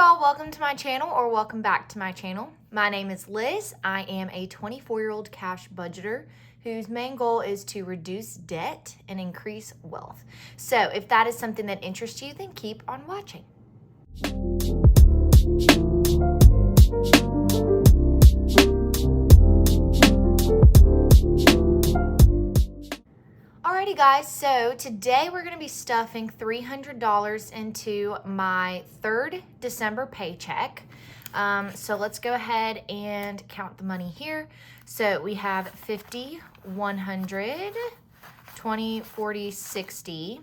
y'all, welcome to my channel or welcome back to my channel. My name is Liz. I am a 24-year-old cash budgeter whose main goal is to reduce debt and increase wealth. So if that is something that interests you, then keep on watching. Alrighty guys, so today we're going to be stuffing $300 into my third December paycheck. So let's go ahead and count the money here. So we have 50, 100, 20, 40, 60,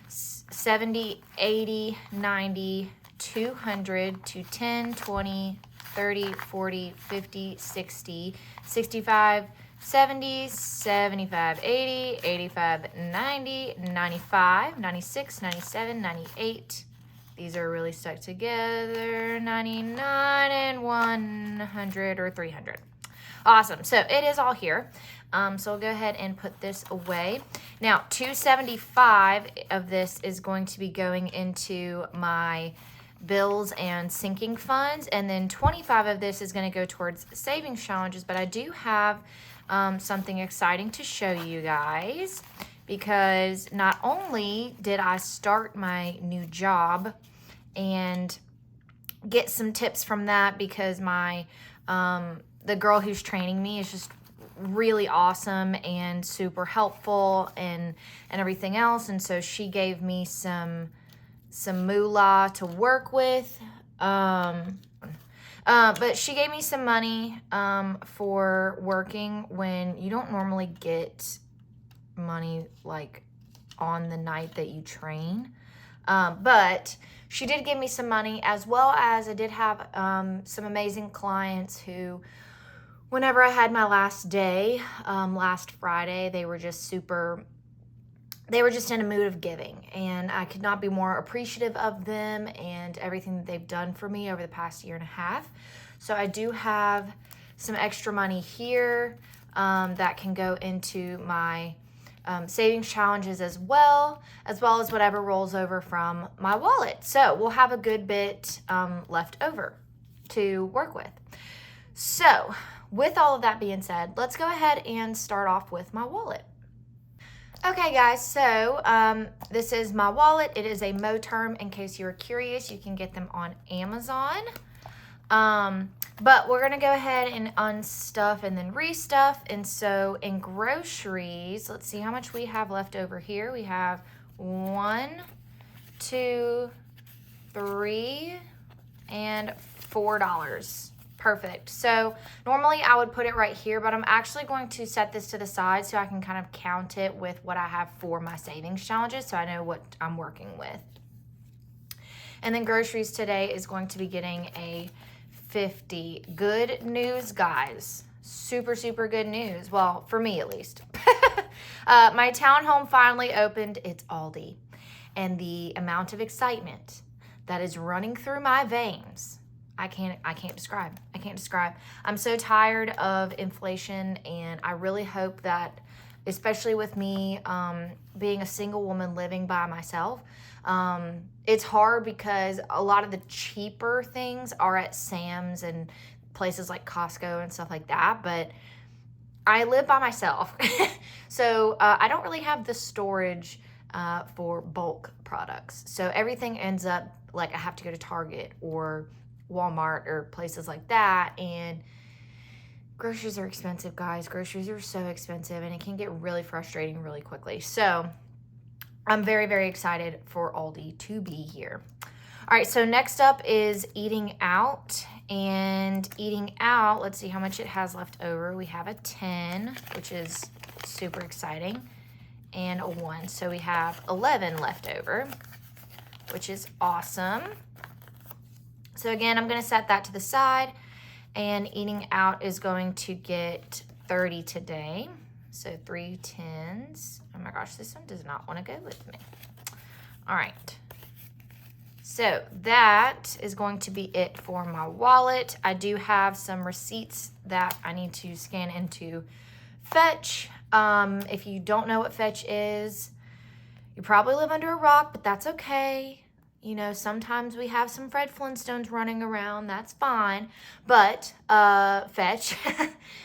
70, 80, 90, 200, 210, 20, 30, 40, 50, 60, 65, 70, 75, 80, 85, 90, 95, 96, 97, 98. These are really stuck together. 99 and 100 or 300. Awesome. So it is all here. So we'll go ahead and put this away. Now, 275 of this is going to be going into my bills and sinking funds, and then 25 of this is going to go towards savings challenges. But I do have something exciting to show you guys, because not only did I start my new job and get some tips from that, because my the girl who's training me is just really awesome and super helpful and everything else, and so she gave me some moolah to work with. But she gave me some money for working when you don't normally get money like on the night that you train. But she did give me some money, as well as I did have some amazing clients who, whenever I had my last day, last Friday, they were just in a mood of giving, and I could not be more appreciative of them and everything that they've done for me over the past year and a half. So I do have some extra money here that can go into my savings challenges as well as whatever rolls over from my wallet. So we'll have a good bit left over to work with. So with all of that being said, let's go ahead and start off with my wallet. Okay guys, so this is my wallet. It is a Moterm. In case you're curious, you can get them on Amazon. But we're gonna go ahead and unstuff and then restuff. And so in groceries, let's see how much we have left over here. We have 1, 2, 3, and $4. Perfect. So normally I would put it right here, but I'm actually going to set this to the side so I can kind of count it with what I have for my savings challenges, so I know what I'm working with. And then groceries today is going to be getting a 50. Good news, guys. Super, super good news. Well, for me at least. My townhome finally opened its Aldi, and the amount of excitement that is running through my veins, I can't describe. I can't describe. I'm so tired of inflation, and I really hope that, especially with me being a single woman living by myself, it's hard because a lot of the cheaper things are at Sam's and places like Costco and stuff like that, but I live by myself. So I don't really have the storage for bulk products. So everything ends up like I have to go to Target or Walmart or places like that, and groceries are expensive, guys. Groceries are so expensive, and it can get really frustrating really quickly. So I'm very, very excited for Aldi to be here. All right, so next up is eating out. And eating out, let's see how much it has left over. We have a 10, which is super exciting, and a 1. So we have 11 left over, which is awesome. So again, I'm going to set that to the side, and eating out is going to get 30 today. So 3 10s. Oh my gosh, this one does not want to go with me. All right. So that is going to be it for my wallet. I do have some receipts that I need to scan into Fetch. If you don't know what Fetch is, you probably live under a rock, but that's okay. You know, sometimes we have some Fred Flintstones running around. That's fine. But Fetch,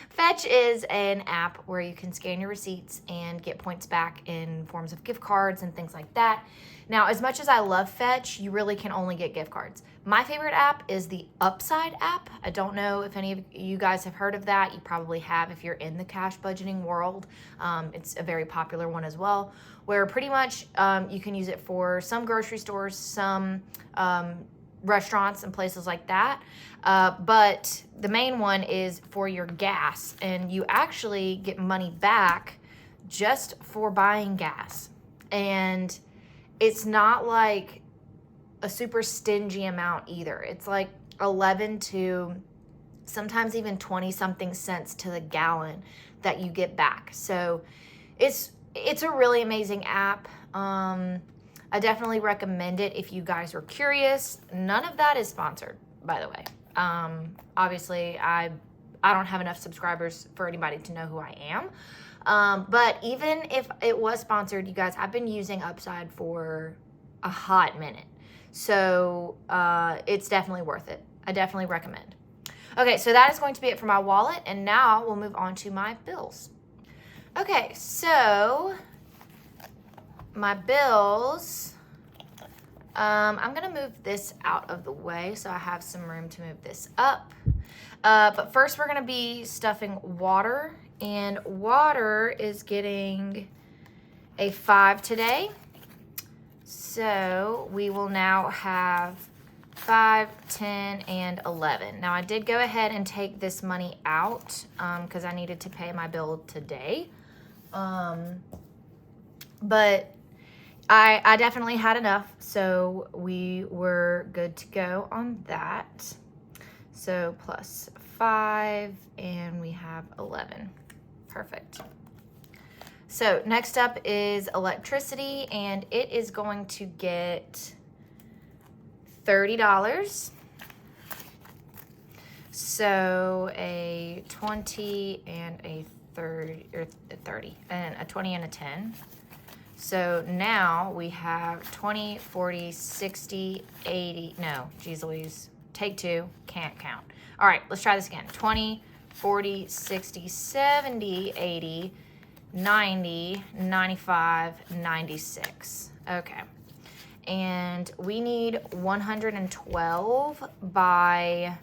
Fetch is an app where you can scan your receipts and get points back in forms of gift cards and things like that. Now, as much as I love Fetch, you really can only get gift cards. My favorite app is the Upside app. I don't know if any of you guys have heard of that. You probably have if you're in the cash budgeting world. It's a very popular one as well, where pretty much you can use it for some grocery stores, some restaurants and places like that. But the main one is for your gas, and you actually get money back just for buying gas. And it's not like a super stingy amount either. It's like 11 to sometimes even 20 something cents to the gallon that you get back. So it's a really amazing app. I definitely recommend it if you guys are curious. None of that is sponsored, by the way. Obviously, I don't have enough subscribers for anybody to know who I am. But even if it was sponsored, you guys, I've been using Upside for a hot minute. So it's definitely worth it. I definitely recommend. Okay, so that is going to be it for my wallet. And now we'll move on to my bills. Okay, so my bills, I'm going to move this out of the way so I have some room to move this up. But first we're going to be stuffing water, and water is getting a 5 today. So we will now have 5, 10, and 11. Now I did go ahead and take this money out because I needed to pay my bill today. But I definitely had enough, so we were good to go on that. So plus 5, and we have 11. Perfect. So next up is electricity, and it is going to get $30. So a 20 and a 30, or 30, and a 20 and a 10. So now we have 20, 40, 60, 80. No, geez Louise. Take 2. Can't count. All right, let's try this again. 20, 40, 60, 70, 80, 90, 95, 96. Okay. And we need 112 by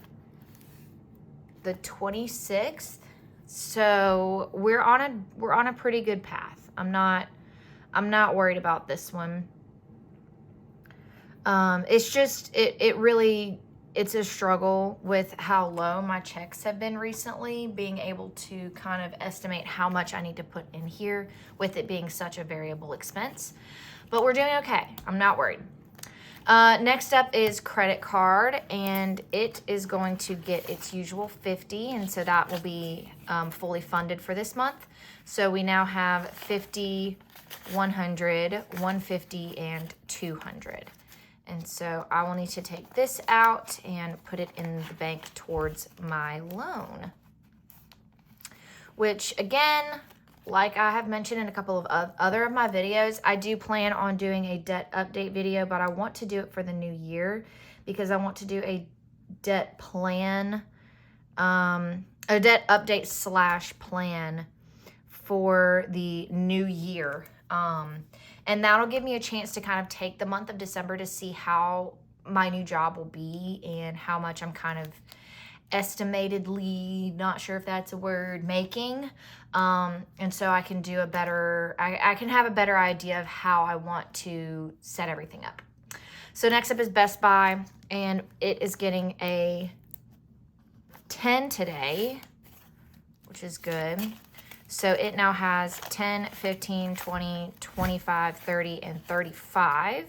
the 26th. So we're on a pretty good path. I'm not worried about this one. It's just it's a struggle with how low my checks have been recently, being able to kind of estimate how much I need to put in here with it being such a variable expense. But we're doing okay. I'm not worried. Next up is credit card, and it is going to get its usual 50, and so that will be fully funded for this month. So we now have 50, 100, 150, and 200. And so I will need to take this out and put it in the bank towards my loan. Which, again, like I have mentioned in a couple of other of my videos, I do plan on doing a debt update video, but I want to do it for the new year because I want to do a debt plan, a debt update / plan for the new year. And that'll give me a chance to kind of take the month of December to see how my new job will be and how much I'm kind of estimatedly, not sure if that's a word, making. And so I can do I can have a better idea of how I want to set everything up. So next up is Best Buy, and it is getting a 10 today, which is good. So it now has 10, 15, 20, 25, 30, and 35.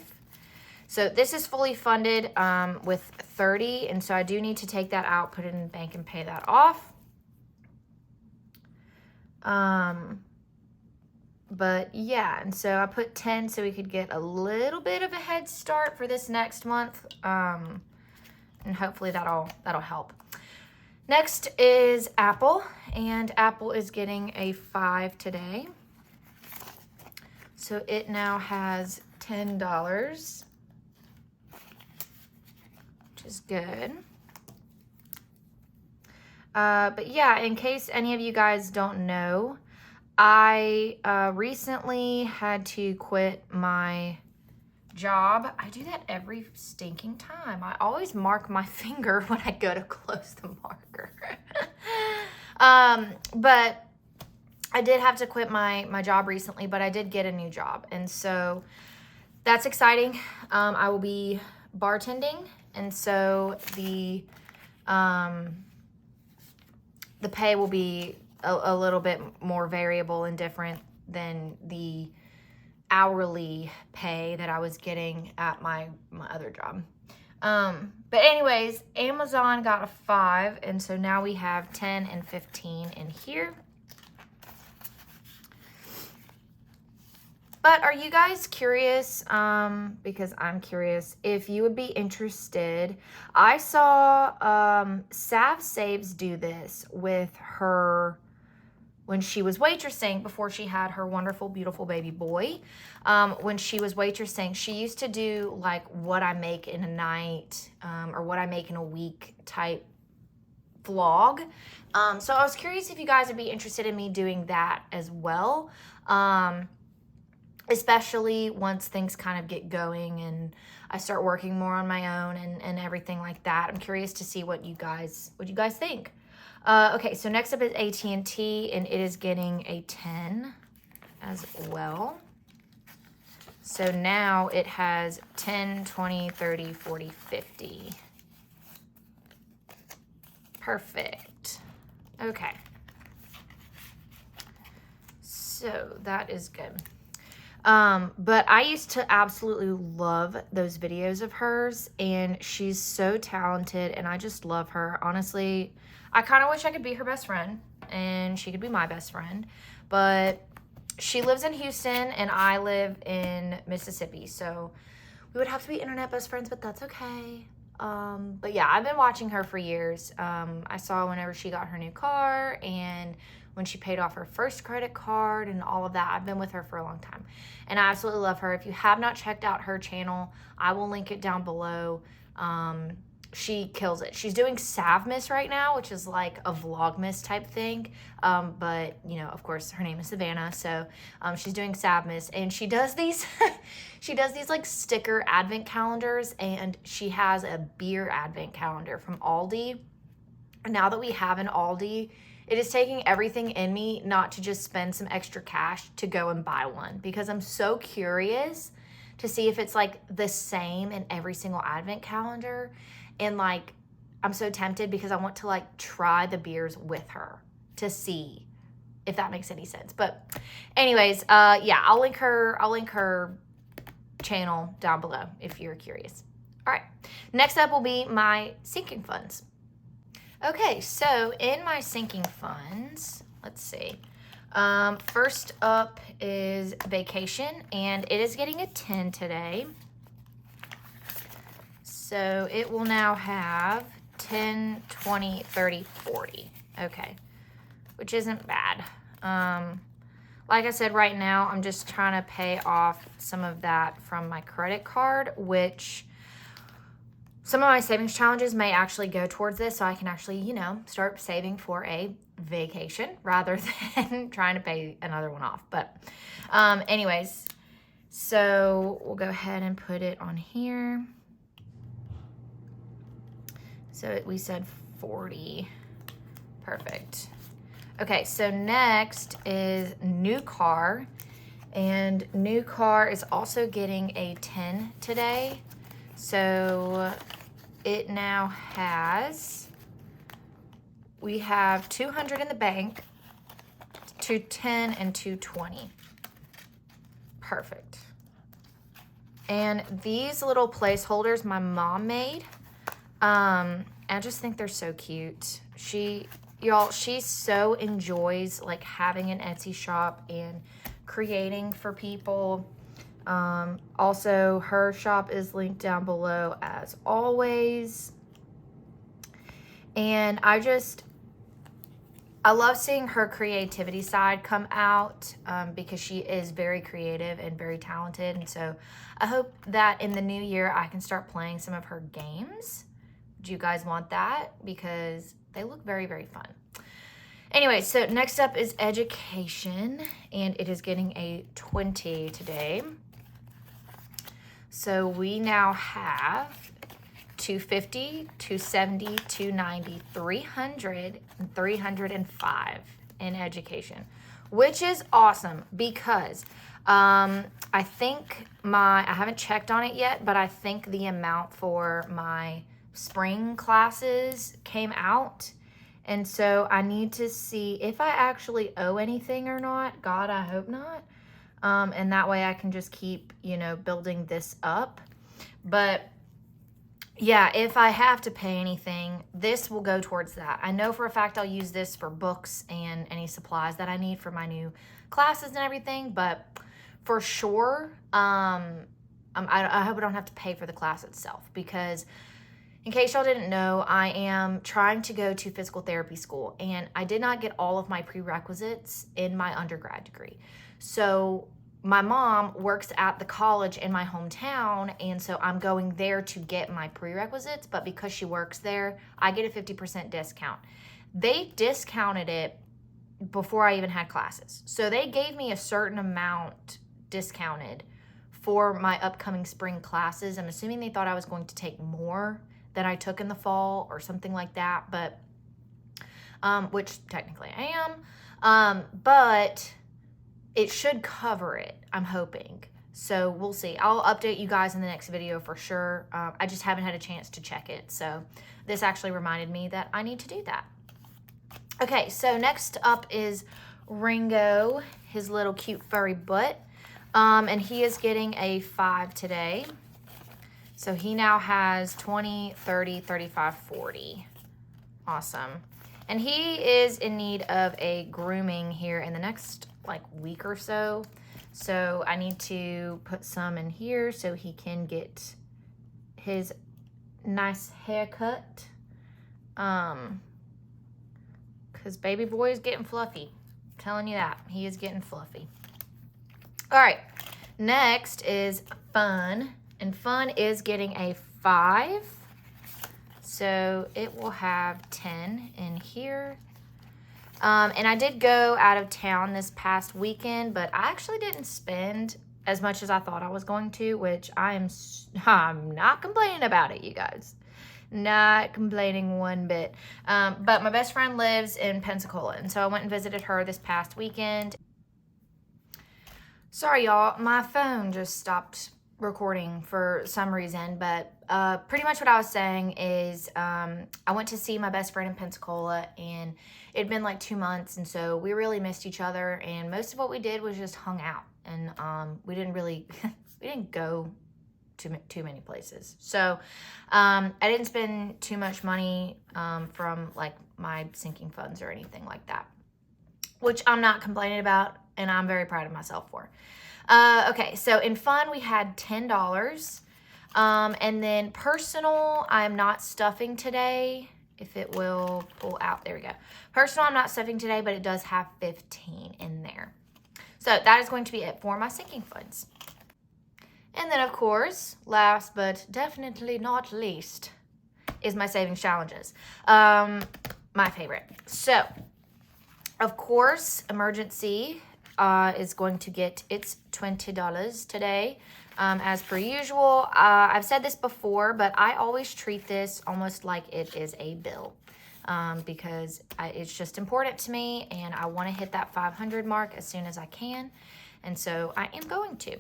So this is fully funded with 30, and so I do need to take that out, put it in the bank, and pay that off. But yeah, and so I put 10 so we could get a little bit of a head start for this next month, and hopefully that'll help. Next is Apple, and Apple is getting a 5 today. So it now has $10. is good. But yeah, in case any of you guys don't know, I recently had to quit my job. I do that every stinking time. I always mark my finger when I go to close the marker. But I did have to quit my job recently, but I did get a new job. And so that's exciting. I will be bartending. And so the pay will be a little bit more variable and different than the hourly pay that I was getting at my other job. But anyways, Amazon got a 5, and so now we have 10 and 15 in here. But are you guys curious, because I'm curious, if you would be interested? I saw Sav Saves do this with her when she was waitressing before she had her wonderful, beautiful baby boy. When she was waitressing, she used to do like what I make in a night or what I make in a week type vlog. So I was curious if you guys would be interested in me doing that as well. Especially once things kind of get going and I start working more on my own and everything like that. I'm curious to see what you guys think. Okay, so next up is AT&T, and it is getting a 10 as well. So now it has 10, 20, 30, 40, 50. Perfect. Okay. So that is good. But I used to absolutely love those videos of hers, and she's so talented, and I just love her. Honestly, I kind of wish I could be her best friend, and she could be my best friend, but she lives in Houston, and I live in Mississippi, so we would have to be internet best friends, but that's okay. But yeah, I've been watching her for years. I saw whenever she got her new car, and when she paid off her first credit card and all of that. I've been with her for a long time, and I absolutely love her. If you have not checked out her channel, I will link it down below. She kills it. She's doing Savmas right now, which is like a Vlogmas type thing. But you know, of course, her name is Savannah, so she's doing Savmas, and she does these she does these like sticker advent calendars, and she has a beer advent calendar from Aldi. Now that we have an Aldi, it is taking everything in me not to just spend some extra cash to go and buy one, because I'm so curious to see if it's like the same in every single advent calendar. And like, I'm so tempted because I want to like try the beers with her to see if that makes any sense. But anyways, yeah, I'll link her channel down below if you're curious. All right, next up will be my sinking funds. Okay, so in my sinking funds, let's see. First up is vacation, and it is getting a 10 today. So it will now have 10, 20, 30, 40. Okay, which isn't bad. Like I said, right now I'm just trying to pay off some of that from my credit card, which some of my savings challenges may actually go towards this, so I can actually, you know, start saving for a vacation rather than trying to pay another one off. But anyways, so we'll go ahead and put it on here. So we said 40. Perfect. Okay, so next is new car, and new car is also getting a 10 today. So it now has, we have 200 in the bank, 210 and 220. Perfect. And these little placeholders my mom made, I just think they're so cute. She so enjoys like having an Etsy shop and creating for people. Also, her shop is linked down below as always. And I love seeing her creativity side come out, because she is very creative and very talented. And so I hope that in the new year I can start playing some of her games Do you guys want that? Because they look very, very fun. Anyway, so next up is education, and it is getting a 20 today. So we now have 250, 270, 290, 300, and 305 in education, which is awesome because I think I haven't checked on it yet, but I think the amount for my spring classes came out. And so I need to see if I actually owe anything or not. God, I hope not. And that way I can just keep, building this up. But yeah, if I have to pay anything, this will go towards that. I know for a fact I'll use this for books and any supplies that I need for my new classes and everything. But for sure, I hope I don't have to pay for the class itself, because in case y'all didn't know, I am trying to go to physical therapy school, and I did not get all of my prerequisites in my undergrad degree. So my mom works at the college in my hometown, and so I'm going there to get my prerequisites, but because she works there, I get a 50% discount. They discounted it before I even had classes. So they gave me a certain amount discounted for my upcoming spring classes. I'm assuming they thought I was going to take more than I took in the fall or something like that, but which technically I am, but it should cover it, I'm hoping. So we'll see. I'll update you guys in the next video for sure. I just haven't had a chance to check it, so this actually reminded me that I need to do that. Okay, so next up is Ringo, his little cute furry butt, and he is getting a 5 today. So he now has 20, 30, 35, 40. Awesome. And he is in need of a grooming here in the next week or so. So I need to put some in here so he can get his nice haircut. Because baby boy is getting fluffy. I'm telling you that. He is getting fluffy. All right. Next is fun. And fun is getting a 5. So it will have 10 in here. And I did go out of town this past weekend, but I actually didn't spend as much as I thought I was going to, which I'm not complaining about it, you guys. Not complaining one bit. But my best friend lives in Pensacola, and so I went and visited her this past weekend. Sorry, y'all. My phone just stopped recording for some reason, but pretty much what I was saying is I went to see my best friend in Pensacola, and it had been 2 months, and so we really missed each other, and most of what we did was just hung out, and we didn't really we didn't go too many places. So I didn't spend too much money from my sinking funds or anything like that, which I'm not complaining about, and I'm very proud of myself for. Okay, so in fun, we had $10. And then personal, I'm not stuffing today. If it will pull out, there we go. Personal, I'm not stuffing today, but it does have 15 in there. So that is going to be it for my sinking funds. And then, of course, last but definitely not least, is my savings challenges. My favorite. So, of course, emergency is going to get its $20 today. As per usual, I've said this before, but I always treat this almost like it is a bill because it's just important to me, and I want to hit that 500 mark as soon as I can, and so I am going to.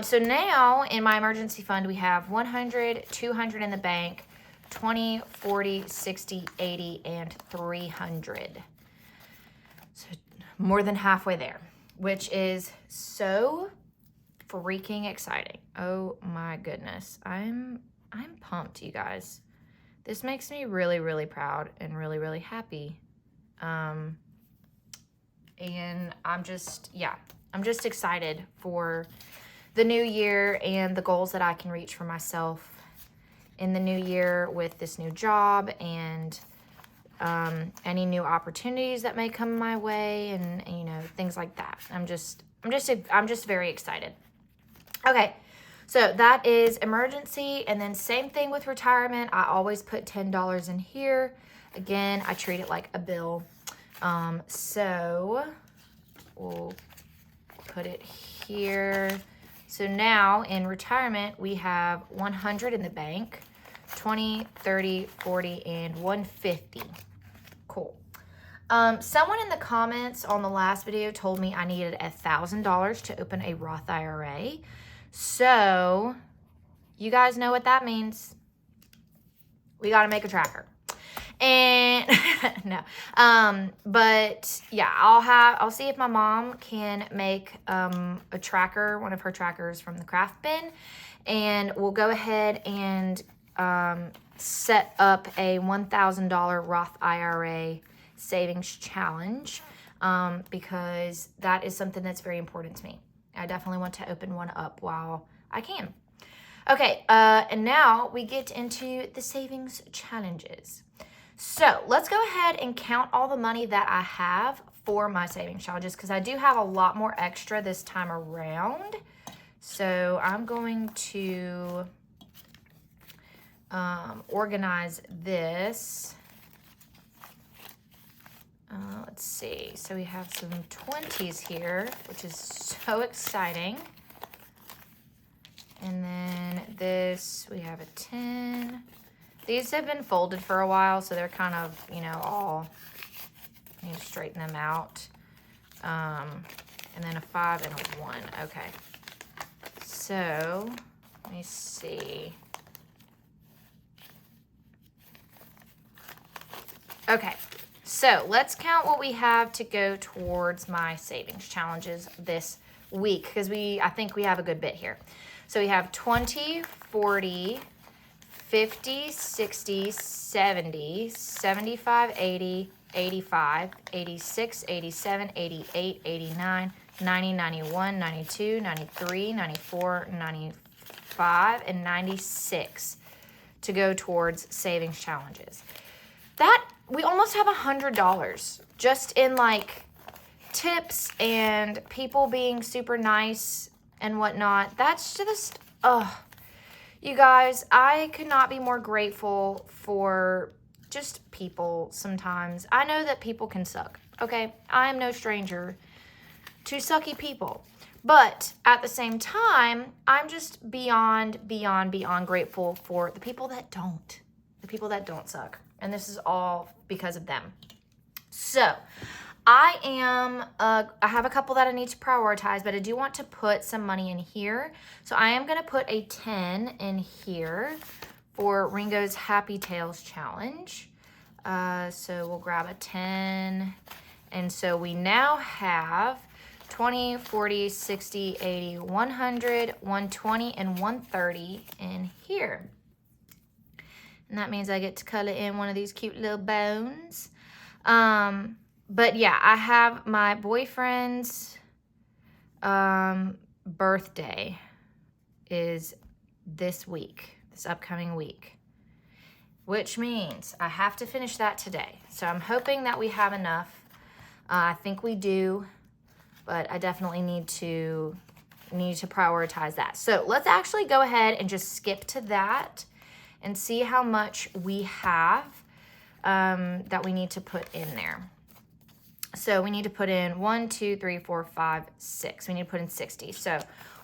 So now in my emergency fund, we have 100, 200 in the bank, 20, 40, 60, 80, and 300. So more than halfway there, which is so freaking exciting. Oh my goodness. I'm pumped, you guys. This makes me really, really proud and really, really happy. And I'm just excited for the new year and the goals that I can reach for myself in the new year with this new job and any new opportunities that may come my way, and things like that. I'm just very excited. Okay, So that is emergency. And then same thing with retirement. I always put $10 in here. Again, I treat it like a bill. So we'll put it here. So now in retirement, we have 100 in the bank, 20, 30, 40, and 150. Cool. Someone in the comments on the last video told me I needed $1,000 to open a Roth IRA. So you guys know what that means. We got to make a tracker. And no, but yeah, I'll see if my mom can make, a tracker, one of her trackers from the craft bin, and we'll go ahead and, set up a $1,000 Roth IRA savings challenge, because that is something that's very important to me. I definitely want to open one up while I can. Okay. And now we get into the savings challenges. So let's go ahead and count all the money that I have for my savings challenges, because I do have a lot more extra this time around. So I'm going to organize this. Let's see. So we have some 20s here, which is so exciting. And then this, we have a 10. These have been folded for a while, so they're kind of, all, I need to straighten them out. And then a 5 and a 1. Okay. So, let me see. Okay. So, let's count what we have to go towards my savings challenges this week, because I think we have a good bit here. So, we have 20, 40, 50, 60, 70, 75, 80, 85, 86, 87, 88, 89, 90, 91, 92, 93, 94, 95, and 96 to go towards savings challenges. That, we almost have $100 just in like tips and people being super nice and whatnot. That's just, you guys, I could not be more grateful for just people sometimes. I know that people can suck, okay? I am no stranger to sucky people. But at the same time, I'm just beyond grateful for the people that don't. The people that don't suck. And this is all because of them. So, I have a couple that I need to prioritize, but I do want to put some money in here. So I am going to put a 10 in here for Ringo's Happy Tales Challenge. So we'll grab a 10. And so we now have 20, 40, 60, 80, 100, 120, and 130 in here. And that means I get to color in one of these cute little bones. But yeah, I have my boyfriend's birthday is this week, this upcoming week, which means I have to finish that today. So I'm hoping that we have enough. I think we do, but I definitely need to prioritize that. So let's actually go ahead and just skip to that and see how much we have that we need to put in there. So we need to put in 1, 2, 3, 4, 5, 6. We need to put in 60. So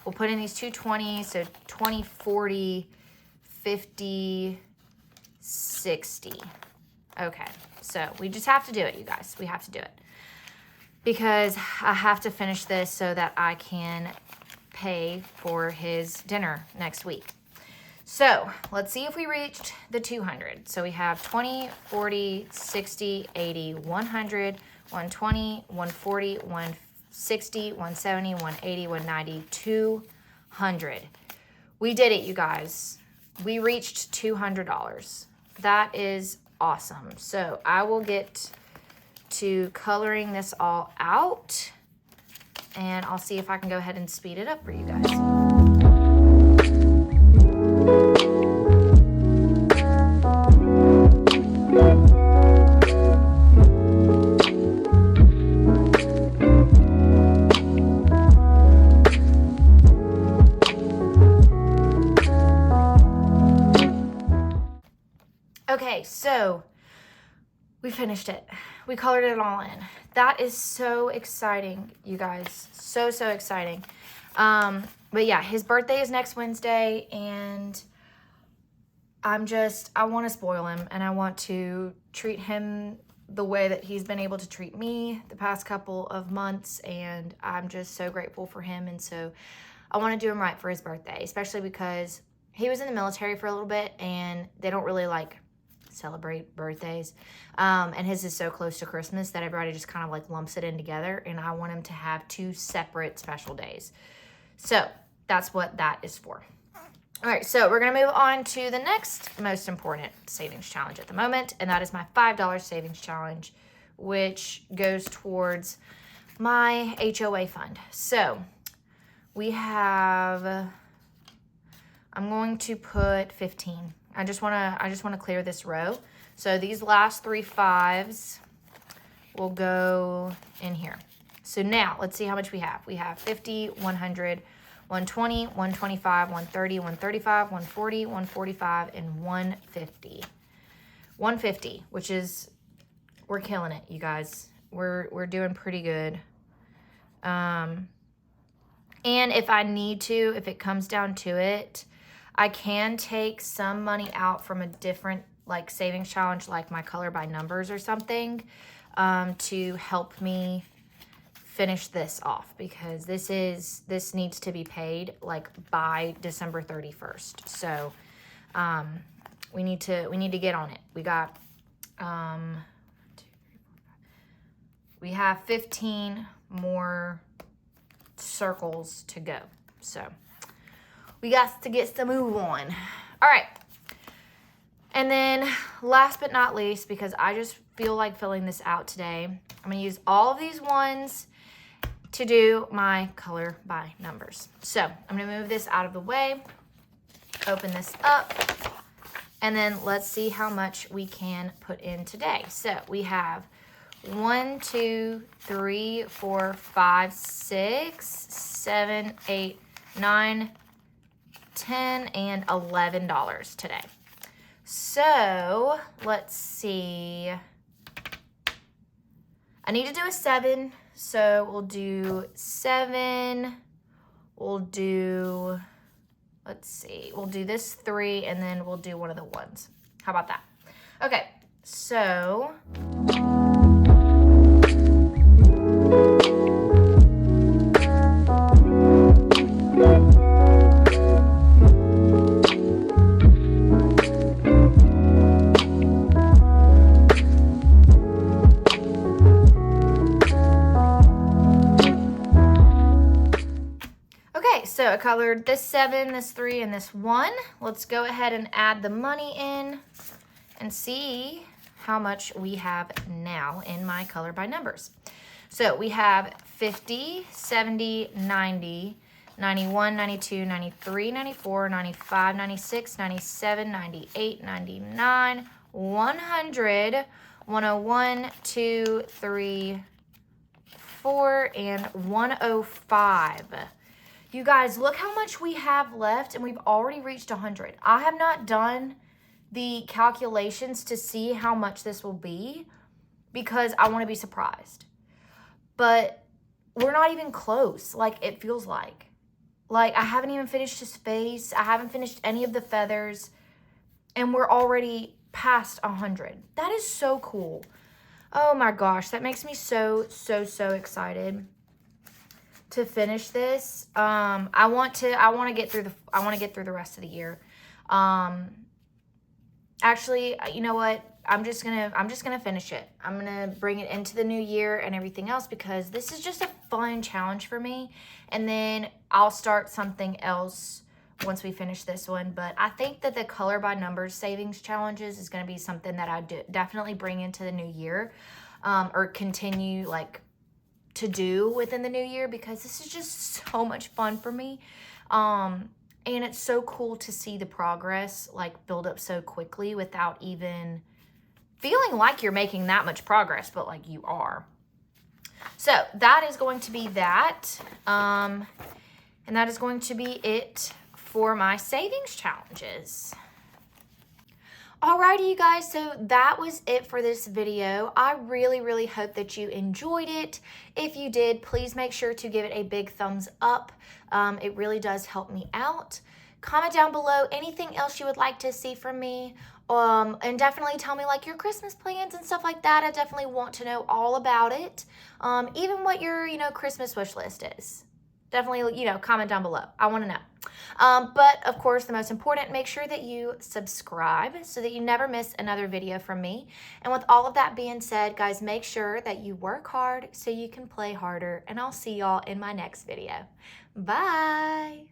we'll put in these two 20s. So 20, 40, 50, 60. Okay. So we just have to do it, you guys. We have to do it. Because I have to finish this so that I can pay for his dinner next week. So let's see if we reached the 200. So we have 20, 40, 60, 80, 100, 120, 140, 160, 170, 180, 190, 200. We did it, you guys. We reached $200. That is awesome. So I will get to coloring this all out, and I'll see if I can go ahead and speed it up for you guys. Okay, so we finished it. We colored it all in. That is so exciting, you guys. So, so exciting. But yeah, his birthday is next Wednesday, and I want to spoil him, and I want to treat him the way that he's been able to treat me the past couple of months, and I'm just so grateful for him. And so I want to do him right for his birthday, especially because he was in the military for a little bit, and they don't really like celebrate birthdays. And his is so close to Christmas that everybody just kind of like lumps it in together, and I want him to have 2 separate special days. So that's what that is for. All right, so we're going to move on to the next most important savings challenge at the moment, and that is my $5 savings challenge, which goes towards my HOA fund. So we have, I'm going to put 15. I just want to clear this row. So these last 3 5s will go in here. So now let's see how much we have. We have 50, 100, 120, 125, 130, 135, 140, 145, and 150. 150, which is, we're killing it, you guys. We're doing pretty good. And if I need to, if it comes down to it, I can take some money out from a different like savings challenge, like my color by numbers or something, to help me finish this off, because this needs to be paid like by December 31st. So we need to get on it. We got we have 15 more circles to go. So we got to get the move on. All right. And then last but not least, because I just feel like filling this out today, I'm going to use all of these ones to do my color by numbers. So I'm going to move this out of the way, open this up, and then let's see how much we can put in today. So we have 1, 2, 3, 4, 5, 6, 7, 8, 9, 10, and $11 today. So let's see. I need to do a 7. So we'll do 7. We'll do, let's see. We'll do this 3, and then we'll do one of the ones. How about that? Okay, so I colored this 7, this 3, and this 1. Let's go ahead and add the money in and see how much we have now in my color by numbers. So we have 50, 70, 90, 91, 92, 93, 94, 95, 96, 97, 98, 99, 100, 101, 2, 3, 4, and 105. You guys, look how much we have left, and we've already reached 100. I have not done the calculations to see how much this will be because I want to be surprised. But we're not even close, like it feels like. Like, I haven't even finished his face. I haven't finished any of the feathers, and we're already past 100. That is so cool. Oh my gosh, that makes me so, so, so excited to finish this. I want to get through the rest of the year. Actually, you know what? I'm just gonna finish it. I'm gonna bring it into the new year and everything else, because this is just a fun challenge for me. And then I'll start something else once we finish this one. But I think that the color by numbers savings challenges is gonna be something that I definitely bring into the new year, or continue like to do within the new year, because this is just so much fun for me. And it's so cool to see the progress like build up so quickly without even feeling like you're making that much progress, but like you are. So that is going to be that. And that is going to be it for my savings challenges. Alrighty, you guys, so that was it for this video. I really hope that you enjoyed it. If you did, please make sure to give it a big thumbs up. It really does help me out. Comment down below anything else you would like to see from me. And definitely tell me like your Christmas plans and stuff like that. I definitely want to know all about it. Even what your, Christmas wish list is. Definitely, comment down below. I want to know. But of course, the most important, make sure that you subscribe so that you never miss another video from me. And with all of that being said, guys, make sure that you work hard so you can play harder. And I'll see y'all in my next video. Bye.